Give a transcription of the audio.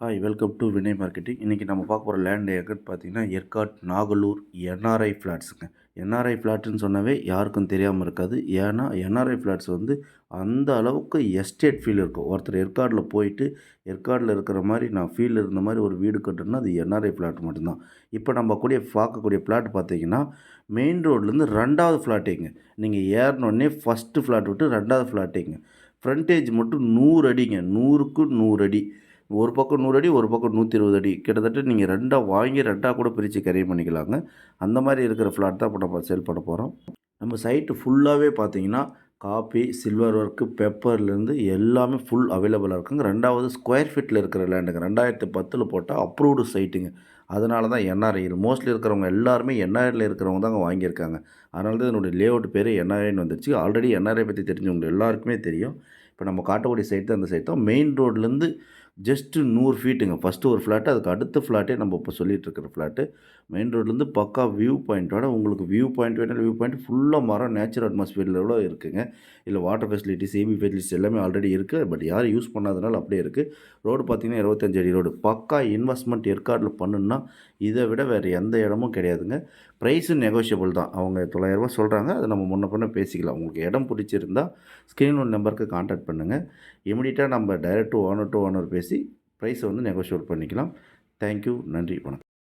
Hi welcome to Vinay marketing. இன்றைக்கி நம்ம பார்க்க போகிற லேண்ட் எங்கன்னு பார்த்தீங்கன்னா ஏற்காடு நாகலூர் என்ஆர்ஐ ஃப்ளாட்ஸுங்க. என்ஆர்ஐ ஃப்ளாட்டுன்னு சொன்னாவே யாருக்கும் தெரியாமல் இருக்காது. ஏன்னா என்ஆர்ஐ ஃப்ளாட்ஸ் வந்து அந்த அளவுக்கு எஸ்டேட் ஃபீல் இருக்கும். ஒருத்தர் ஏற்காடில் போயிட்டு ஏற்காடில் இருக்கிற மாதிரி நான் ஃபீல் இருந்த மாதிரி ஒரு வீடு கட்டணும்னா அது என்ஆர்ஐ ஃப்ளாட் மட்டும்தான். இப்போ நம்ம பார்க்கக்கூடிய ஃப்ளாட் பார்த்தீங்கன்னா மெயின் ரோட்லேருந்து 2வது ஃப்ளாட்டேங்க. நீங்கள் ஏறினோடனே ஃபஸ்ட்டு ஃப்ளாட் விட்டு 2வது ஃப்ளாட்டேங்க. ஃப்ரண்டேஜ் மட்டும் 100 அடிங்க. 100க்கு 100 அடி. ஒரு பக்கம் 100 அடி, ஒரு பக்கம் 120 அடி. கிட்டத்தட்ட நீங்கள் 2ஆ வாங்கி 2ஆ கூட பிரித்து கிரையம் பண்ணிக்கலாங்க. அந்த மாதிரி இருக்கிற ஃப்ளாட் தான் இப்போ நம்ம சேல் பண்ண போகிறோம். நம்ம சைட்டு ஃபுல்லாகவே பார்த்தீங்கன்னா காப்பி, சில்வர் ஒர்க்கு, பெப்பர்லேருந்து எல்லாமே ஃபுல் அவைலபிளாக இருக்குங்க. 2வது ஸ்கொயர் ஃபீட்டில் இருக்கிற லேண்டுங்க. 2010 போட்டால் அப்ரூவ்டு சைட்டுங்க. அதனால தான் என்ஆர்ஐ. மோஸ்ட்லி இருக்கிறவங்க எல்லாருமே என்ஆர்ஐயில் இருக்கிறவங்க தாங்க வாங்கியிருக்காங்க. அதனால தான் என்னுடைய லேஅவுட் பேர் என்ஆர்ஐன்னு வந்துருச்சு. ஆல்ரெடி என்ஆர்ஐ பற்றி தெரிஞ்சவங்க எல்லாருக்குமே தெரியும். இப்போ நம்ம காட்டக்கூடிய சைட் தான் அந்த சைட் தான். மெயின் ரோட்லேருந்து ஜஸ்ட்டு 100 ஃபீட்டுங்க. ஃபஸ்ட்டு ஒரு ஃப்ளாட்டு, அதுக்கு அடுத்த ஃப்ளாட்டே நம்ம இப்போ சொல்லிகிட்டு இருக்கிற ஃப்ளாட்டு. மெயின் ரோட்லேருந்து பக்கா வியூ பாயிண்ட்டோட உங்களுக்கு வியூ பாயிண்ட் வேணாலும் வியூ பாயிண்ட் ஃபுல்லாக மரம் நேச்சுரல் அட்மாஸ்பியரில் கூட இருக்குங்க. இல்லை வாட்டர் ஃபெசிலிட்டிஸ், ஏபி ஃபெசிலிட்டிஸ் எல்லாமே ஆல்ரெடி இருக்குது. பட் யாரும் யூஸ் பண்ணாதனால அப்படியே இருக்குது. ரோடு பார்த்தீங்கன்னா 25 அடி ரோடு. பக்கா இன்வெஸ்ட்மெண்ட் ஏற்காடில் பண்ணுன்னா இதை விட வேறு எந்த இடமும் கிடையாதுங்க. ப்ரைஸும் நெகோஷியபிள் தான். அவங்க ரூ. 900 சொல்கிறாங்க. அதை நம்ம முன்ன பின்ன பேசிக்கலாம். உங்களுக்கு இடம் பிடிச்சிருந்தா ஸ்க்ரீன் ஒன் நம்பருக்கு கான்டாக்ட் பண்ணுங்கள். இமிடியேட்டாக நம்ம டைரெக்ட் டு ஓனர் பேசி ப்ரைஸை வந்து நெகோஷியேட் பண்ணிக்கலாம். தேங்க்யூ. நன்றி. வணக்கம்.